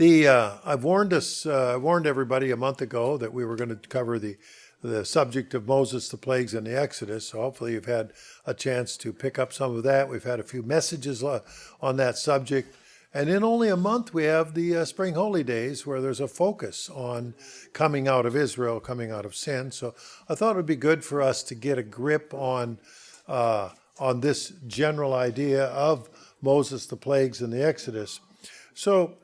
I've warned everybody a month ago that we were going to cover the subject of Moses, the plagues, and the Exodus. So hopefully you've had a chance to pick up some of that. We've had a few messages on that subject. And in only a month, we have the Spring Holy Days, where there's a focus on coming out of Israel, coming out of sin. So I thought it would be good for us to get a grip on this general idea of Moses, the plagues, and the Exodus. So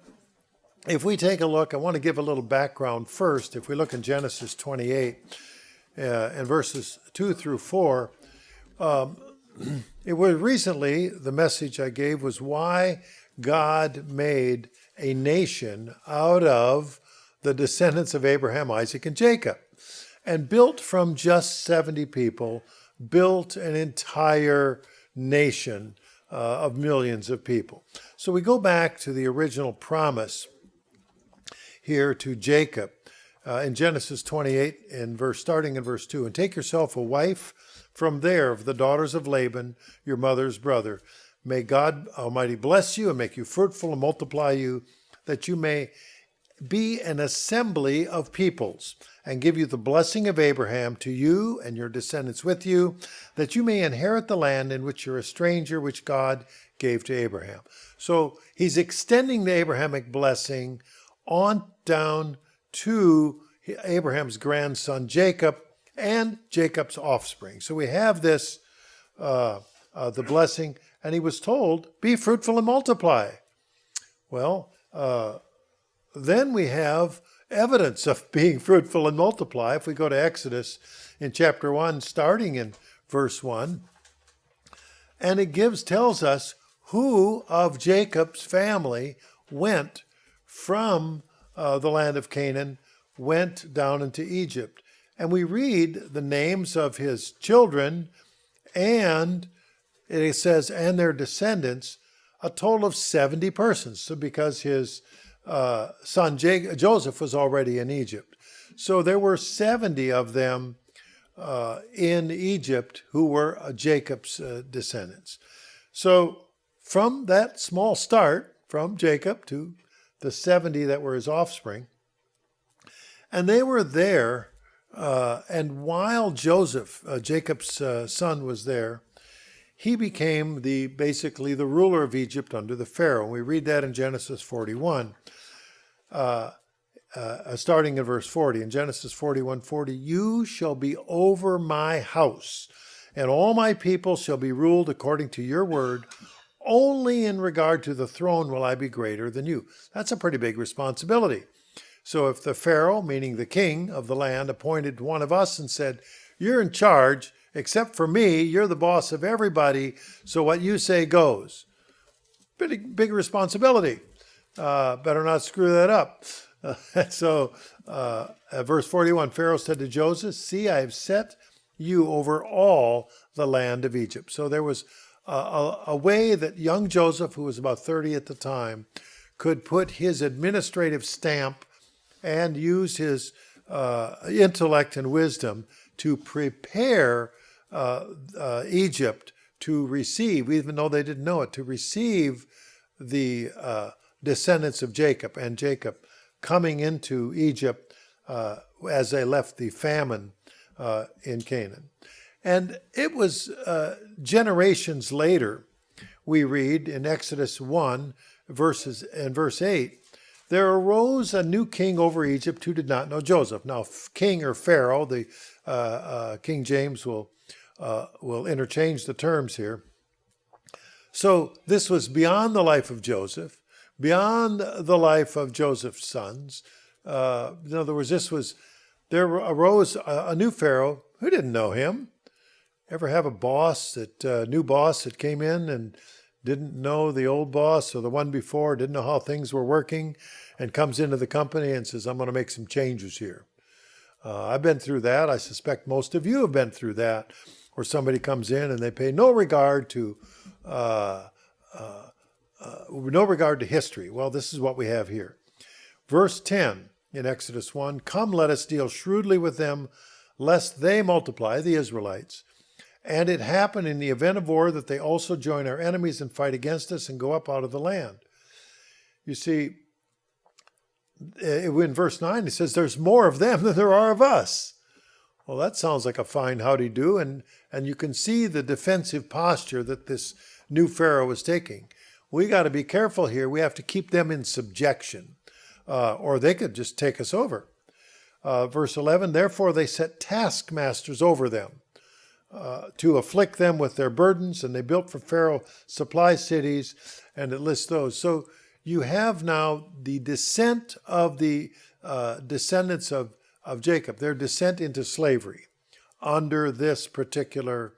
if we take a look, I want to give a little background first. If we look in Genesis 28 and verses 2 through 4, it was recently, the message I gave was why God made a nation out of the descendants of Abraham, Isaac, and Jacob, and built from just 70 people, built an entire nation of millions of people. So we go back to the original promise here to Jacob in Genesis 28, starting in verse 2. And take yourself a wife from there of the daughters of Laban, your mother's brother. May God Almighty bless you and make you fruitful and multiply you, that you may be an assembly of peoples, and give you the blessing of Abraham to you and your descendants with you, that you may inherit the land in which you're a stranger, which God gave to Abraham. So he's extending the Abrahamic blessing on down to Abraham's grandson Jacob and Jacob's offspring. So we have this, the blessing, and he was told, be fruitful and multiply. Well, then we have evidence of being fruitful and multiply. If we go to Exodus in chapter 1, starting in verse 1, and it tells us who of Jacob's family went from the land of Canaan, went down into Egypt. And we read the names of his children, and it says, and their descendants, a total of 70 persons. So because his son Joseph was already in Egypt. So there were 70 of them in Egypt who were Jacob's descendants. So from that small start, from Jacob to the 70 that were his offspring, and they were there, and while Joseph, Jacob's son, was there, he became basically the ruler of Egypt under the Pharaoh. And we read that in Genesis 41, starting in verse 40. In Genesis 41:40, you shall be over my house, and all my people shall be ruled according to your word. Only in regard to the throne will I be greater than you. That's a pretty big responsibility. So if the Pharaoh, meaning the king of the land, appointed one of us and said, you're in charge, except for me, you're the boss of everybody, so what you say goes. Pretty big responsibility. Better not screw that up. Verse 41, Pharaoh said to Joseph, see, I have set you over all the land of Egypt. So there was a way that young Joseph, who was about 30 at the time, could put his administrative stamp and use his intellect and wisdom to prepare Egypt to receive, even though they didn't know it, to receive the descendants of Jacob, and Jacob coming into Egypt as they left the famine in Canaan. And it was generations later, we read in Exodus 1, verse 8, there arose a new king over Egypt who did not know Joseph. Now, king or Pharaoh, the King James will interchange the terms here. So this was beyond the life of Joseph, beyond the life of Joseph's sons. In other words, there arose a new Pharaoh who didn't know him. Ever have a new boss that came in and didn't know the old boss or the one before, didn't know how things were working, and comes into the company and says, I'm going to make some changes here. I've been through that. I suspect most of you have been through that, where somebody comes in and they pay no regard to history. Well, this is what we have here. Verse 10 in Exodus 1, come, let us deal shrewdly with them, lest they multiply, the Israelites. And it happen in the event of war that they also join our enemies and fight against us and go up out of the land. You see, in verse 9, it says, there's more of them than there are of us. Well, that sounds like a fine howdy-do, and you can see the defensive posture that this new Pharaoh is taking. We got to be careful here. We have to keep them in subjection, or they could just take us over. Verse 11, therefore they set taskmasters over them to afflict them with their burdens, and they built for Pharaoh supply cities, and it lists those. So you have now the descent of the descendants of Jacob, their descent into slavery under this particular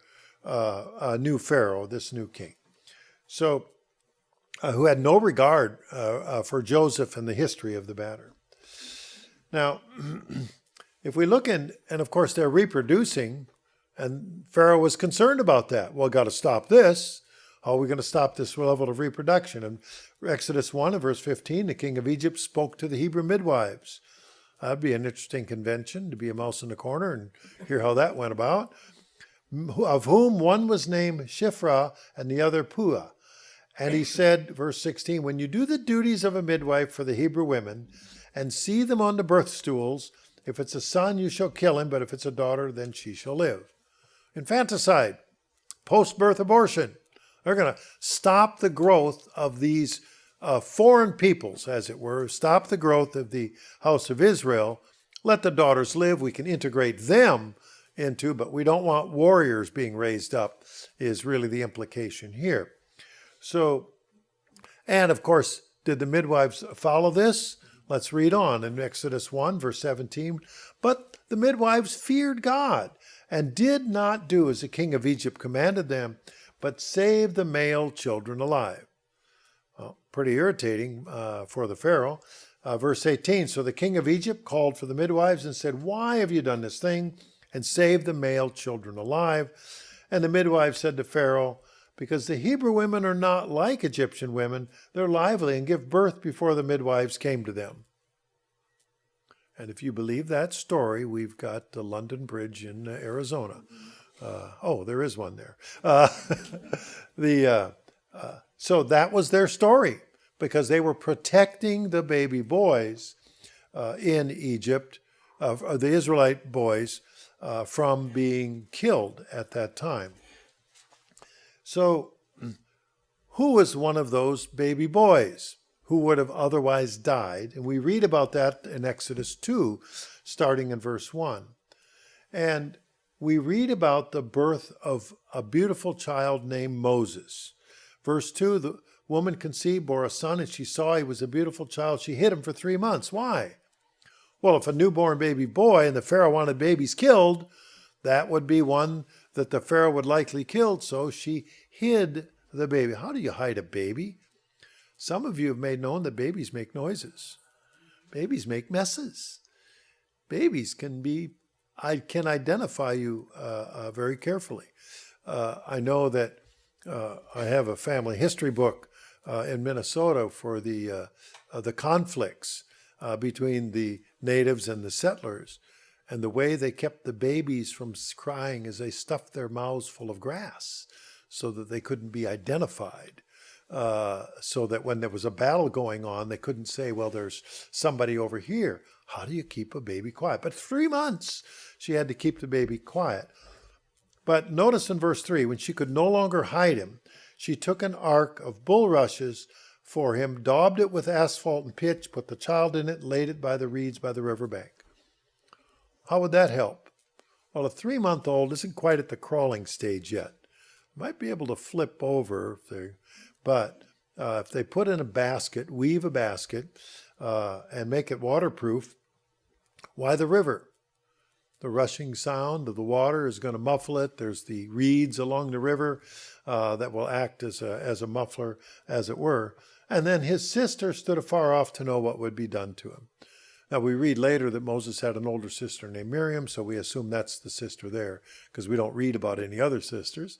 new Pharaoh, this new king. So, who had no regard for Joseph and the history of the matter. Now, if we look in, and of course they're reproducing, and Pharaoh was concerned about that. Well, got to stop this. How are we going to stop this level of reproduction? In Exodus 1 and verse 15, the king of Egypt spoke to the Hebrew midwives. That'd be an interesting convention, to be a mouse in the corner and hear how that went about. Of whom one was named Shiphrah and the other Puah. And he said, verse 16, when you do the duties of a midwife for the Hebrew women and see them on the birth stools, if it's a son, you shall kill him, but if it's a daughter, then she shall live. Infanticide, post-birth abortion. They're going to stop the growth of these foreign peoples, as it were, stop the growth of the house of Israel. Let the daughters live. We can integrate them into, but we don't want warriors being raised up, is really the implication here. So, and of course, did the midwives follow this? Let's read on in Exodus 1, verse 17. But the midwives feared God and did not do as the king of Egypt commanded them, but saved the male children alive. Well, pretty irritating for the Pharaoh. Verse 18, so the king of Egypt called for the midwives and said, why have you done this thing and saved the male children alive? And the midwives said to Pharaoh, because the Hebrew women are not like Egyptian women. They're lively and give birth before the midwives came to them. And if you believe that story, we've got the London Bridge in Arizona. There is one there. So that was their story, because they were protecting the baby boys in Egypt, the Israelite boys, from being killed at that time. So who was one of those baby boys who would have otherwise died? And we read about that in Exodus 2, starting in verse 1. And we read about the birth of a beautiful child named Moses. Verse 2, the woman conceived, bore a son, and she saw he was a beautiful child. She hid him for 3 months. Why? Well, if a newborn baby boy and the Pharaoh wanted babies killed, that would be one that the Pharaoh would likely kill, so she hid the baby. How do you hide a baby? Some of you have made known that babies make noises. Babies make messes. Babies can identify you very carefully. I know that I have a family history book in Minnesota for the conflicts between the natives and the settlers. And the way they kept the babies from crying is they stuffed their mouths full of grass so that they couldn't be identified. So that when there was a battle going on, they couldn't say, well, there's somebody over here. How do you keep a baby quiet? But 3 months, she had to keep the baby quiet. But notice in verse 3, when she could no longer hide him, she took an ark of bulrushes for him, daubed it with asphalt and pitch, put the child in it, laid it by the reeds by the riverbank. How would that help? Well, a 3-month-old isn't quite at the crawling stage yet. Might be able to flip over, but if they put in a basket, weave a basket, and make it waterproof, why the river? The rushing sound of the water is going to muffle it. There's the reeds along the river that will act as a muffler, as it were. And then his sister stood afar off to know what would be done to him. Now, we read later that Moses had an older sister named Miriam, so we assume that's the sister there, because we don't read about any other sisters.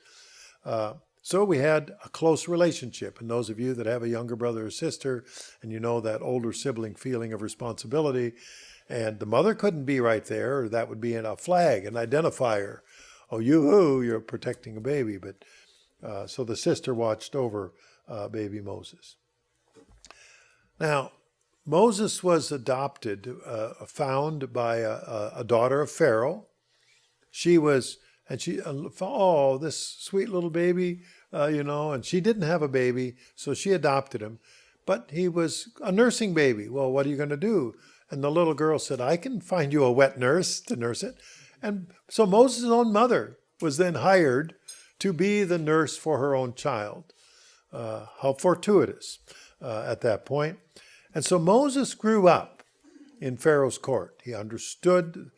So we had a close relationship. And those of you that have a younger brother or sister, and you know that older sibling feeling of responsibility, and the mother couldn't be right there, or that would be a flag, an identifier. Oh, you're protecting a baby. But so the sister watched over baby Moses. Now, Moses was adopted, found by a daughter of Pharaoh. She was, and she, oh, this sweet little baby, and she didn't have a baby, so she adopted him. But he was a nursing baby. Well, what are you going to do? And the little girl said, I can find you a wet nurse to nurse it. And so Moses' own mother was then hired to be the nurse for her own child. How fortuitous at that point. And so Moses grew up in Pharaoh's court. He understood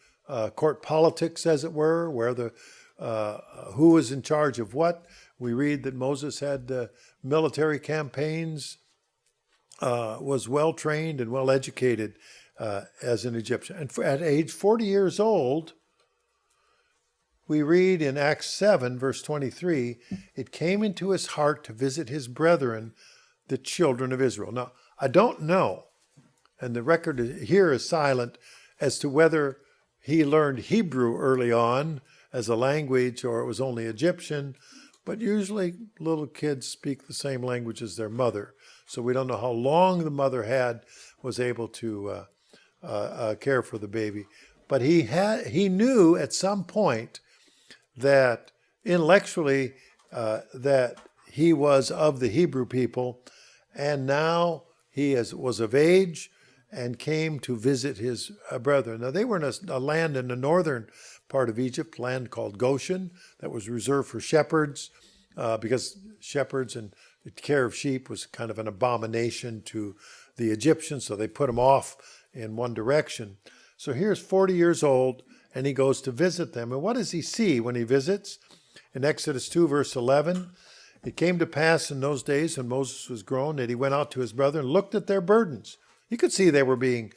court politics, as it were, where who was in charge of what. We read that Moses had military campaigns, was well trained and well educated as an Egyptian. And at age 40 years old, we read in Acts 7, verse 23, it came into his heart to visit his brethren, the children of Israel. Now, I don't know, and the record here is silent, as to whether he learned Hebrew early on as a language or it was only Egyptian, but usually little kids speak the same language as their mother. So we don't know how long the mother was able to care for the baby. But he knew at some point that intellectually that he was of the Hebrew people, and now he was of age and came to visit his brethren. Now they were in a land in the northern part of Egypt, land called Goshen, that was reserved for shepherds, because shepherds and the care of sheep was kind of an abomination to the Egyptians, so they put him off in one direction. So here's 40 years old, and he goes to visit them. And what does he see when he visits? In Exodus 2, verse 11, it came to pass in those days when Moses was grown that he went out to his brethren and looked at their burdens. You could see they were being,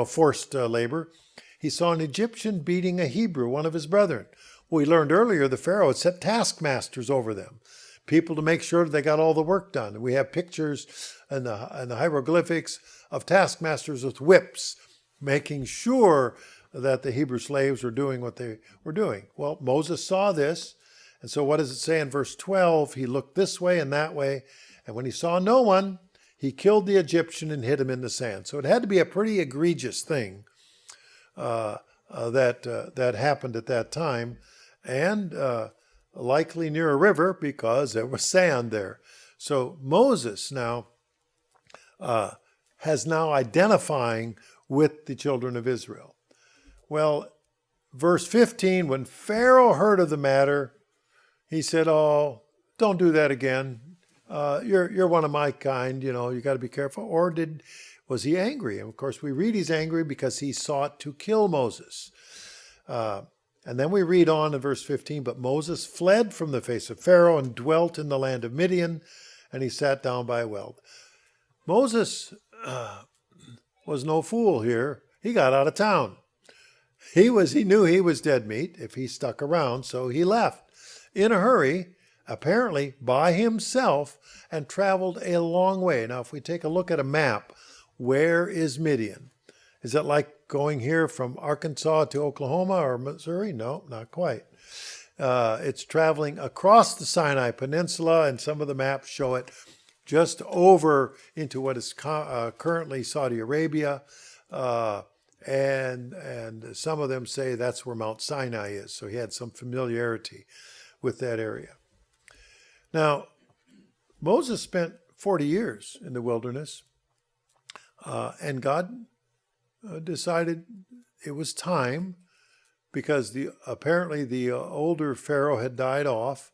forced labor. He saw an Egyptian beating a Hebrew, one of his brethren. Well, we learned earlier the Pharaoh had set taskmasters over them, people to make sure they got all the work done. And we have pictures in the hieroglyphics of taskmasters with whips, making sure that the Hebrew slaves were doing what they were doing. Well, Moses saw this, and so what does it say in verse 12? He looked this way and that way, and when he saw no one, he killed the Egyptian and hid him in the sand. So it had to be a pretty egregious thing that happened at that time, and likely near a river because there was sand there. So Moses now has now identifying with the children of Israel. Well, verse 15, when Pharaoh heard of the matter, he said, oh, don't do that again. You're one of my kind, you got to be careful. Or was he angry? And of course, we read he's angry because he sought to kill Moses. And then we read on in verse 15, but Moses fled from the face of Pharaoh and dwelt in the land of Midian, and he sat down by a well. Moses was no fool here. He got out of town. He knew he was dead meat if he stuck around, so he left in a hurry, apparently by himself, and traveled a long way. Now, if we take a look at a map, where is Midian? Is it like going here from Arkansas to Oklahoma or Missouri? No, not quite. It's traveling across the Sinai Peninsula, and some of the maps show it just over into what is currently Saudi Arabia. And some of them say that's where Mount Sinai is. So he had some familiarity with that area. Now, Moses spent 40 years in the wilderness, and God decided it was time, because apparently the older Pharaoh had died off,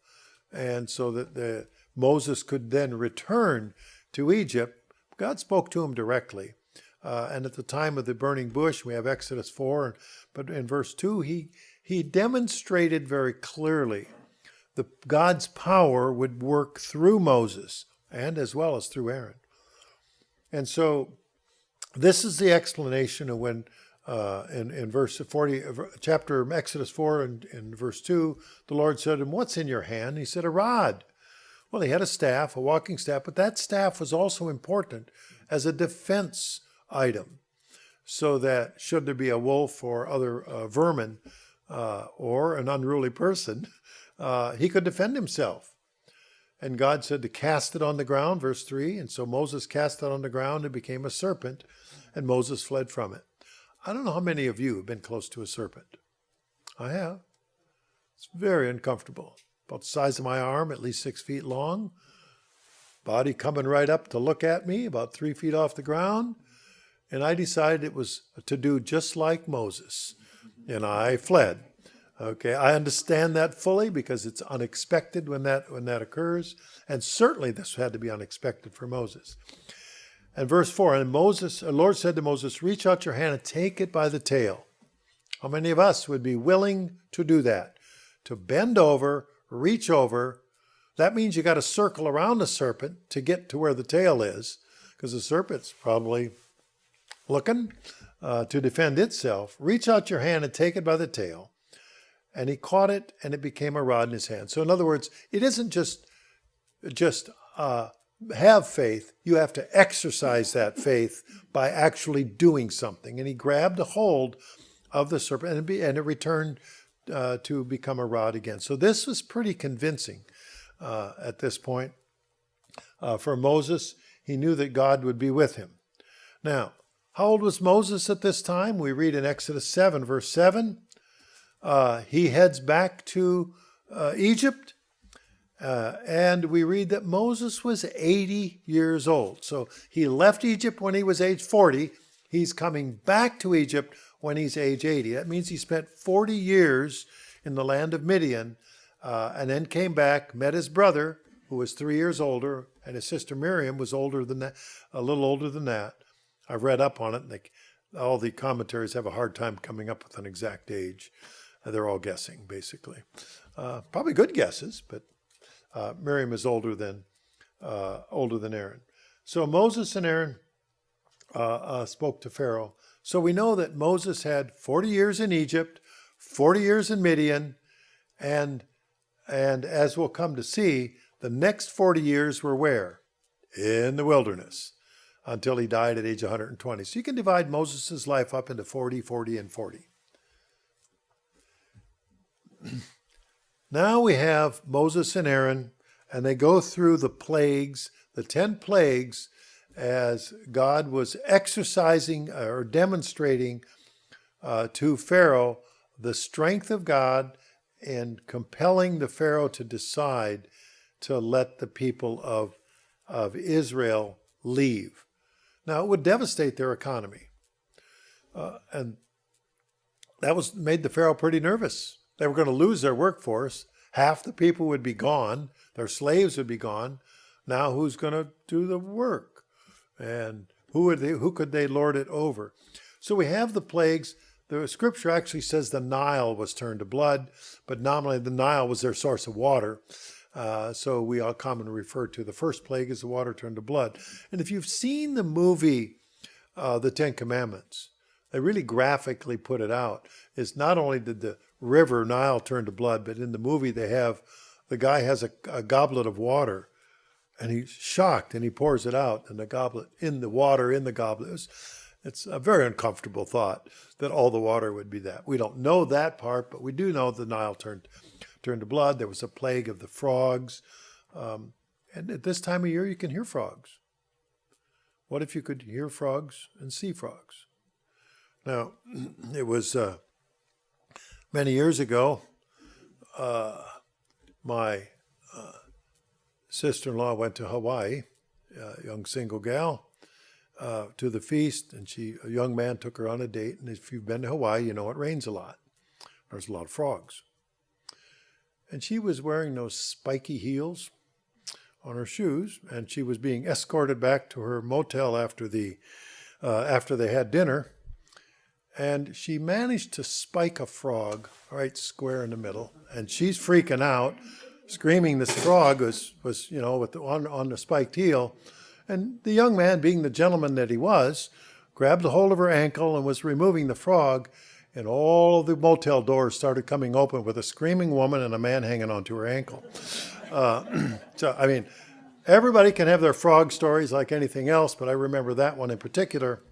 and so that Moses could then return to Egypt. God spoke to him directly. And at the time of the burning bush, we have Exodus 4, but in verse 2, he demonstrated very clearly that God's power would work through Moses and as well as through Aaron. And so this is the explanation of when in verse 40, chapter Exodus 4 and verse 2, the Lord said to him, what's in your hand? He said, a rod. Well, he had a staff, a walking staff, but that staff was also important as a defense item, so that should there be a wolf or other vermin or an unruly person, he could defend himself. And God said to cast it on the ground, verse 3. And so Moses cast it on the ground and became a serpent, and Moses fled from it. I don't know how many of you have been close to a serpent. I have. It's very uncomfortable. About the size of my arm, at least 6 feet long. Body coming right up to look at me, about 3 feet off the ground. And I decided it was to do just like Moses. And I fled. Okay, I understand that fully because it's unexpected when that occurs. And certainly this had to be unexpected for Moses. And verse 4, and the Lord said to Moses, reach out your hand and take it by the tail. How many of us would be willing to do that? To bend over, reach over. That means you got to circle around the serpent to get to where the tail is, because the serpent's probably looking to defend itself. Reach out your hand and take it by the tail. And he caught it, and it became a rod in his hand. So in other words, it isn't just have faith. You have to exercise that faith by actually doing something. And he grabbed a hold of the serpent, and it returned to become a rod again. So this was pretty convincing at this point for Moses. He knew that God would be with him. Now, how old was Moses at this time? We read in Exodus 7, verse 7. He heads back to Egypt, and we read that Moses was 80 years old. So he left Egypt when he was age 40. He's coming back to Egypt when he's age 80. That means he spent 40 years in the land of Midian, and then came back, met his brother, who was 3 years older, and his sister Miriam was older than that, a little older than that. I've read up on it. All the commentaries have a hard time coming up with an exact age. They're all guessing, basically. Probably good guesses, but Miriam is older than Aaron. So Moses and Aaron spoke to Pharaoh. So we know that Moses had 40 years in Egypt, 40 years in Midian, and as we'll come to see, the next 40 years were where? In the wilderness, until he died at age 120. So you can divide Moses' life up into 40, 40, and 40. Now we have Moses and Aaron, and they go through the plagues, the 10 plagues, as God was exercising or demonstrating to Pharaoh the strength of God and compelling the Pharaoh to decide to let the people of Israel leave. Now, it would devastate their economy. And that made the Pharaoh pretty nervous. They were going to lose their workforce. Half the people would be gone. Their slaves would be gone. Now who's going to do the work? And who could they lord it over? So we have the plagues. The scripture actually says the Nile was turned to blood, but nominally the Nile was their source of water. So we all commonly refer to the first plague as the water turned to blood. And if you've seen the movie, The Ten Commandments, they really graphically put it out. It's not only did the river Nile turn to blood, but in the movie the guy has a goblet of water, and he's shocked, and he pours it out in the goblet, in the water, in the goblet. It's a very uncomfortable thought that all the water would be that. We don't know that part, but we do know the Nile turned to blood. There was a plague of the frogs. And at this time of year, you can hear frogs. What if you could hear frogs and see frogs? Now, it was many years ago, my sister-in-law went to Hawaii, a young single gal, to the feast, and a young man took her on a date. And if you've been to Hawaii, you know it rains a lot. There's a lot of frogs. And she was wearing those spiky heels on her shoes, and she was being escorted back to her motel after they had dinner. And she managed to spike a frog right square in the middle, and she's freaking out, screaming this frog was on the spiked heel. And the young man, being the gentleman that he was, grabbed a hold of her ankle and was removing the frog, and all of the motel doors started coming open with a screaming woman and a man hanging onto her ankle. So, I mean, everybody can have their frog stories like anything else, but I remember that one in particular.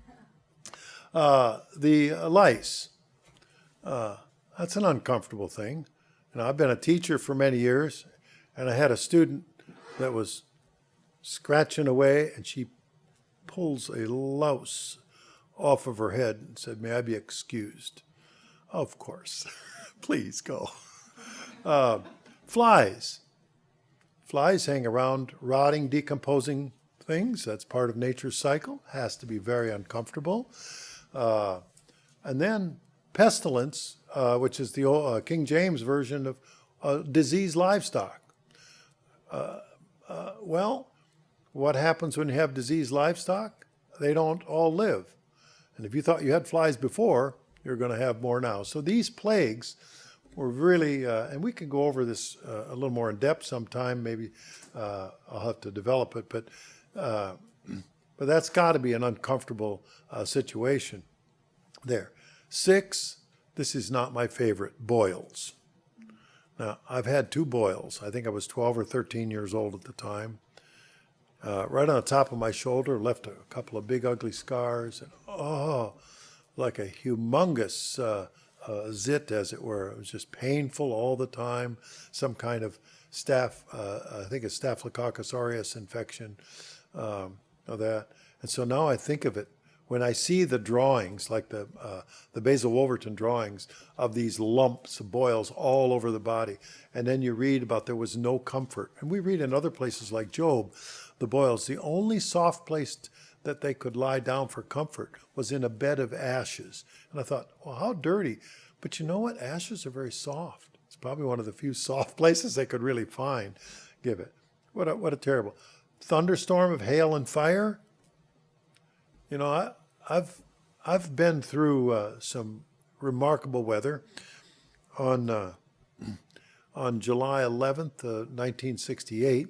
The lice. That's an uncomfortable thing. I've been a teacher for many years, and I had a student that was scratching away, and she pulls a louse off of her head and said, "May I be excused?" Of course. Please go. Flies. Flies hang around rotting, decomposing things. That's part of nature's cycle. Has to be very uncomfortable. And then pestilence, which is the old, King James version of diseased livestock. Well, what happens when you have diseased livestock? They don't all live. And if you thought you had flies before, you're going to have more now. So these plagues were really, and we can go over this a little more in depth sometime. Maybe I'll have to develop it, but that's got to be an uncomfortable situation there. 6, this is not my favorite, boils. Now, I've had 2 boils. I think I was 12 or 13 years old at the time. Right on the top of my shoulder, left a couple of big ugly scars, and like a humongous zit, as it were. It was just painful all the time. Some kind of I think it's Staphylococcus aureus infection of that. And so now I think of it, when I see the drawings, like the Basil Wolverton drawings of these lumps of boils all over the body, and then you read about there was no comfort. And we read in other places like Job, the boils, the only soft place that they could lie down for comfort was in a bed of ashes. And I thought, well, how dirty. But you know what? Ashes are very soft. It's probably one of the few soft places they could really find. Give it. What a terrible. Thunderstorm of hail and fire. You know, I've been through some remarkable weather. On July 11th, 1968,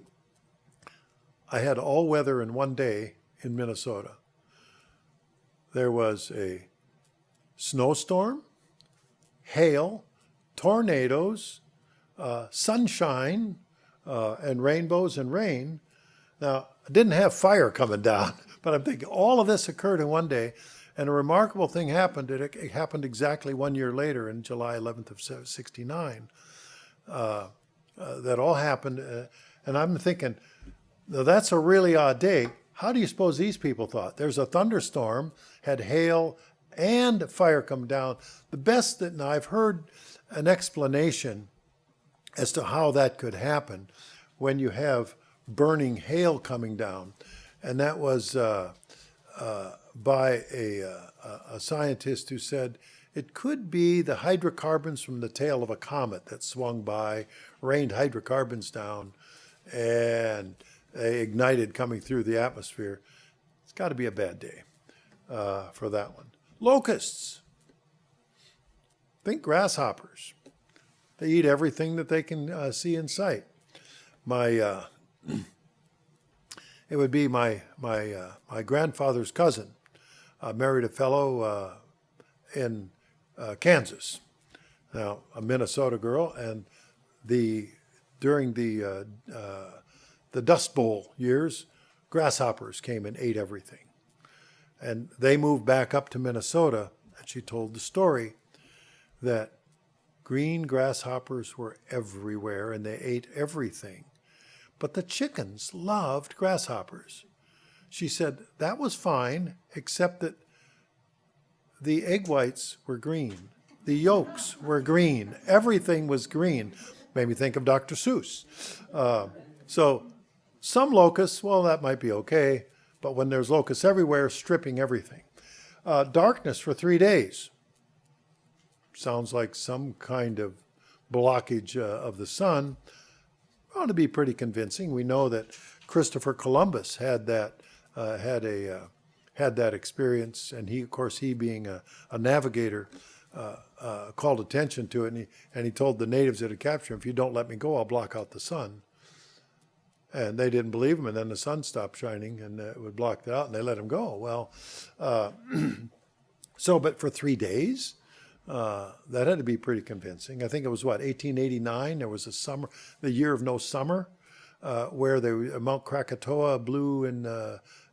I had all weather in one day in Minnesota. There was a snowstorm, hail, tornadoes, sunshine, and rainbows and rain. Now, I didn't have fire coming down, but I'm thinking all of this occurred in one day, and a remarkable thing happened. It happened exactly 1 year later, in July 11th of '69. That all happened, and I'm thinking, now that's a really odd day. How do you suppose these people thought? There's a thunderstorm, had hail and fire come down. The best that, now I've heard an explanation as to how that could happen when you have burning hail coming down. And that was by a scientist who said it could be the hydrocarbons from the tail of a comet that swung by, rained hydrocarbons down, and they ignited coming through the atmosphere. It's got to be a bad day for that one. Locusts. Think grasshoppers. They eat everything that they can see in sight. It would be my grandfather's cousin married a fellow in Kansas. Now, a Minnesota girl, and during the Dust Bowl years, grasshoppers came and ate everything. And they moved back up to Minnesota, and she told the story that green grasshoppers were everywhere, and they ate everything. But the chickens loved grasshoppers. She said that was fine, except that the egg whites were green. The yolks were green. Everything was green. Made me think of Dr. Seuss. So some locusts, well, that might be okay. But when there's locusts everywhere, stripping everything. Darkness for 3 days. Sounds like some kind of blockage of the sun. Ought to be pretty convincing. We know that Christopher Columbus had that experience, and he, of course, being a navigator, called attention to it, and he told the natives that had captured him, "If you don't let me go, I'll block out the sun." And they didn't believe him, and then the sun stopped shining, and it would block it out, and they let him go. Well, but for 3 days, that had to be pretty convincing. I think it was, 1889? There was a summer, the year of no summer, where Mount Krakatoa blew in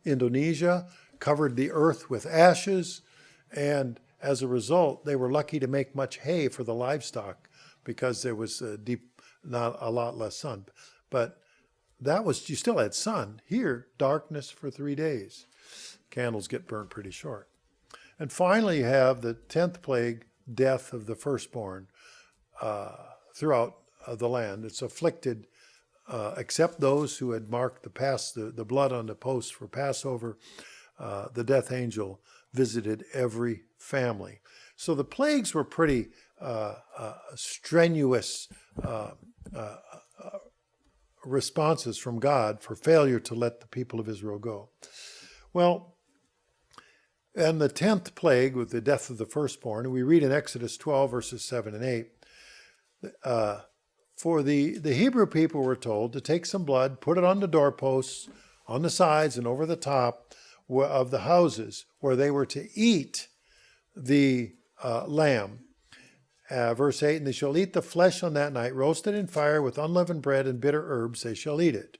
Indonesia, covered the earth with ashes, and as a result, they were lucky to make much hay for the livestock because there was not a lot less sun. But that was, you still had sun. Here, darkness for 3 days. Candles get burnt pretty short. And finally, you have the 10th plague, death of the firstborn throughout the land. It's afflicted, except those who had marked the blood on the posts for Passover. The death angel visited every family. So the plagues were pretty strenuous responses from God for failure to let the people of Israel go. Well, and the 10th plague with the death of the firstborn, we read in Exodus 12, verses 7 and 8, for the Hebrew people were told to take some blood, put it on the doorposts, on the sides, and over the top of the houses where they were to eat the lamb. Verse 8, and they shall eat the flesh on that night, roasted in fire with unleavened bread and bitter herbs, they shall eat it.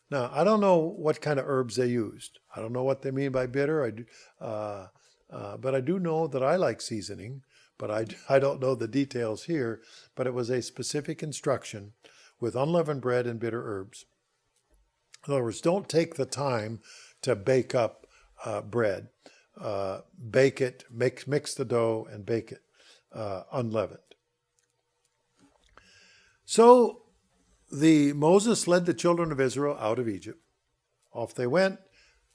Now, I don't know what kind of herbs they used. I don't know what they mean by bitter. But I do know that I like seasoning, but I don't know the details here. But it was a specific instruction with unleavened bread and bitter herbs. In other words, don't take the time to bake up bread. Bake it, mix the dough, and bake it unleavened. So Moses led the children of Israel out of Egypt. Off they went,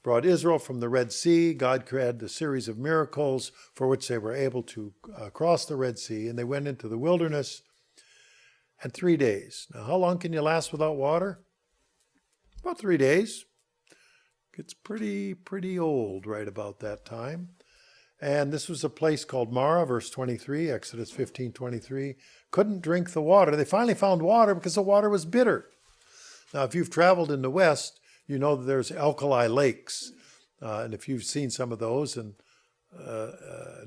brought Israel from the Red Sea. God created a series of miracles for which they were able to cross the Red Sea, and they went into the wilderness. And 3 days. Now, how long can you last without water? About 3 days. Gets pretty old right about that time. And this was a place called Marah, verse 23, Exodus 15:23. Couldn't drink the water. They finally found water because the water was bitter. Now, if you've traveled in the West, you know that there's alkali lakes. And if you've seen some of those, and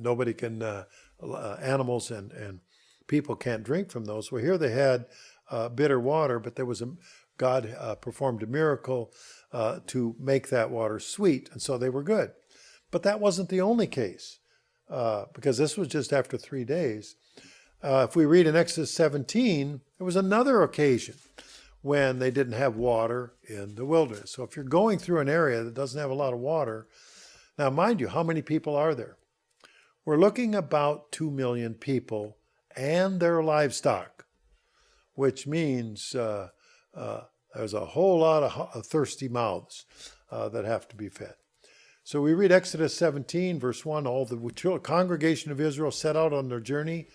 nobody can, animals and people can't drink from those. Well, here they had bitter water, but God performed a miracle to make that water sweet, and so they were good. But that wasn't the only case, because this was just after 3 days. If we read in Exodus 17, there was another occasion when they didn't have water in the wilderness. So if you're going through an area that doesn't have a lot of water, now mind you, how many people are there? We're looking about 2 million people and their livestock, which means there's a whole lot of thirsty mouths that have to be fed. So we read Exodus 17, verse 1, all the congregation of Israel set out on their journey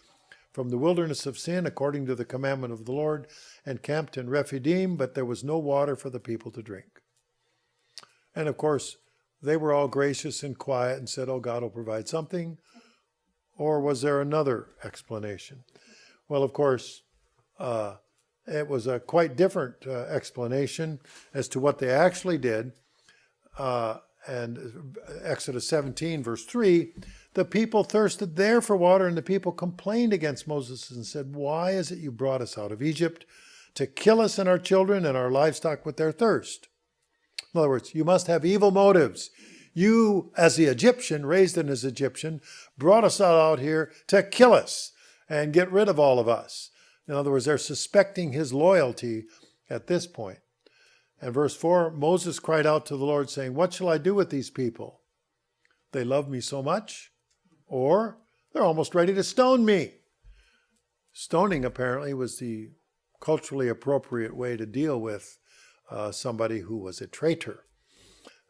from the wilderness of Sin, according to the commandment of the Lord, and camped in Rephidim, but there was no water for the people to drink. And of course, they were all gracious and quiet and said, oh, God will provide something. Or was there another explanation? Well, of course, it was a quite different explanation as to what they actually did. And Exodus 17, verse 3, the people thirsted there for water, and the people complained against Moses and said, why is it you brought us out of Egypt to kill us and our children and our livestock with their thirst? In other words, you must have evil motives. You, as the Egyptian, raised in as Egyptian, brought us out here to kill us and get rid of all of us. In other words, they're suspecting his loyalty at this point. And verse 4, Moses cried out to the Lord, saying, what shall I do with these people? They love me so much, or they're almost ready to stone me. Stoning, apparently, was the culturally appropriate way to deal with somebody who was a traitor.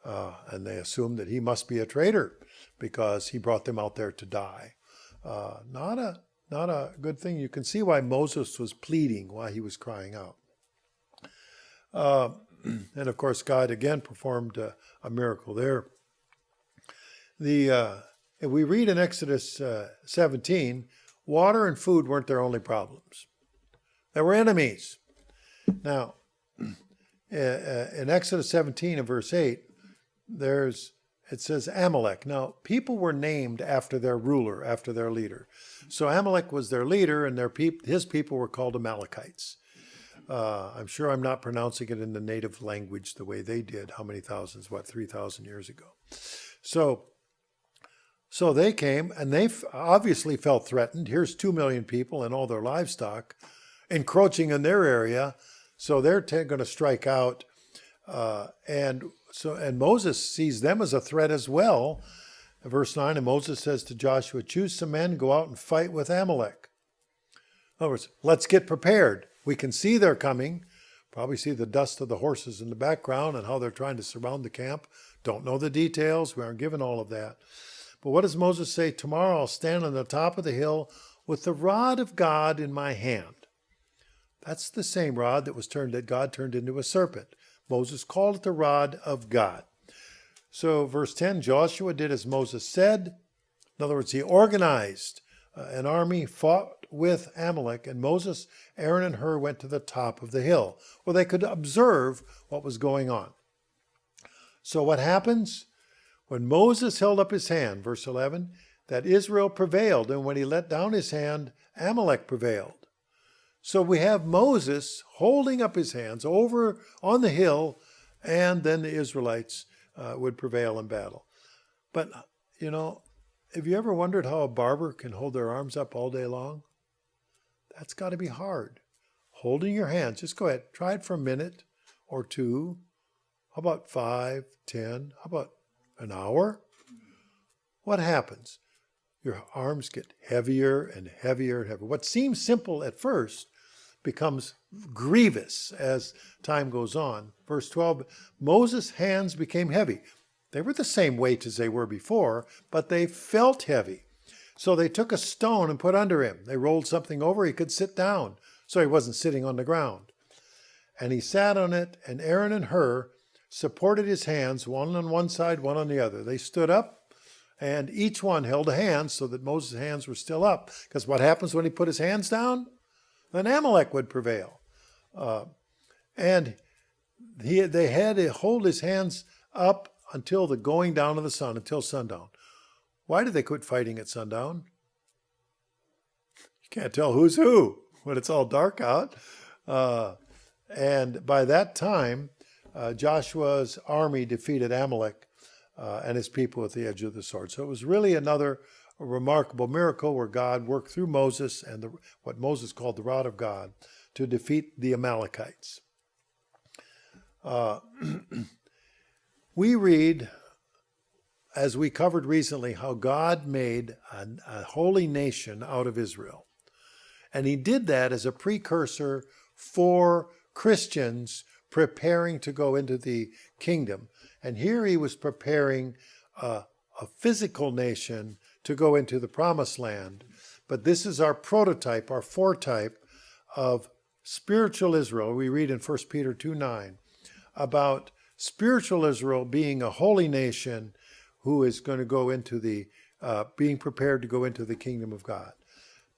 And they assumed that he must be a traitor because he brought them out there to die. Not a good thing. You can see why Moses was pleading, why he was crying out. And of course, God again performed a miracle there. If we read in Exodus 17, water and food weren't their only problems. There were enemies. Now, in Exodus 17 and verse 8, it says Amalek. Now, people were named after their ruler, after their leader. So Amalek was their leader, and his people were called Amalekites. I'm sure I'm not pronouncing it in the native language the way they did. How many thousands? 3,000 years ago. So they came, and they obviously felt threatened. Here's 2 million people and all their livestock encroaching in their area. So they're going to strike out. And Moses sees them as a threat as well. Verse 9, and Moses says to Joshua, choose some men, go out and fight with Amalek. In other words, let's get prepared. We can see they're coming. Probably see the dust of the horses in the background and how they're trying to surround the camp. Don't know the details. We aren't given all of that. But what does Moses say? Tomorrow I'll stand on the top of the hill with the rod of God in my hand. That's the same rod that God turned into a serpent. Moses called it the rod of God. So verse 10, Joshua did as Moses said. In other words, he organized an army, fought with Amalek, and Moses, Aaron, and Hur went to the top of the hill where they could observe what was going on. So what happens? When Moses held up his hand, verse 11, that Israel prevailed, and when he let down his hand, Amalek prevailed. So we have Moses holding up his hands over on the hill, and then the Israelites would prevail in battle. But, have you ever wondered how a barber can hold their arms up all day long? That's got to be hard. Holding your hands, just go ahead, try it for a minute or two. How about 5, 10? How about an hour? What happens? Your arms get heavier and heavier and heavier. What seems simple at first becomes grievous as time goes on. Verse 12, Moses' hands became heavy. They were the same weight as they were before, but they felt heavy. So they took a stone and put under him. They rolled something over, he could sit down, so he wasn't sitting on the ground. And he sat on it, and Aaron and Hur supported his hands, one on one side, one on the other. They stood up, and each one held a hand so that Moses' hands were still up. Because what happens when he put his hands down? Then Amalek would prevail. And they had to hold his hands up until the going down of the sun, until sundown. Why did they quit fighting at sundown? You can't tell who's who when it's all dark out. And by that time, Joshua's army defeated Amalek and his people at the edge of the sword. So it was really another remarkable miracle where God worked through Moses and what Moses called the rod of God to defeat the Amalekites. We read, as we covered recently, how God made a holy nation out of Israel. And he did that as a precursor for Christians preparing to go into the kingdom. And here he was preparing a physical nation to go into the promised land. But this is our prototype, our foretype of spiritual Israel. We read in 1 Peter 2:9 about spiritual Israel being a holy nation who is going to go into being prepared to go into the kingdom of God.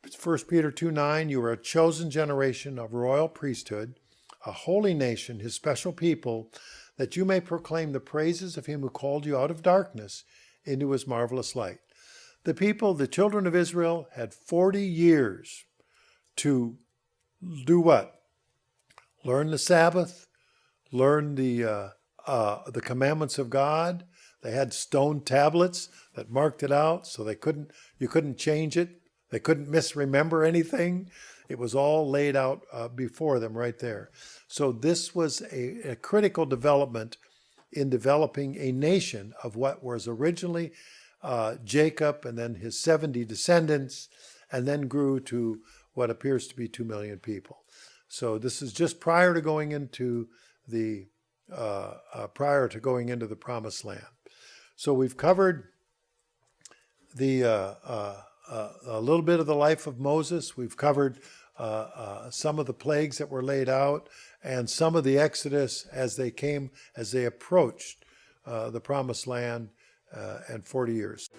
1 Peter 2:9, you are a chosen generation of royal priesthood, a holy nation, his special people, that you may proclaim the praises of him who called you out of darkness into his marvelous light. The people, the children of Israel, had 40 years to do what? Learn the Sabbath, learn the commandments of God. They had stone tablets that marked it out, so you couldn't change it. They couldn't misremember anything. It was all laid out before them right there. So this was a critical development in developing a nation of what was originally Jacob and then his 70 descendants, and then grew to what appears to be 2 million people. So this is just prior to going into the promised land. So we've covered a little bit of the life of Moses. We've covered some of the plagues that were laid out and some of the Exodus as they approached the promised land and 40 years.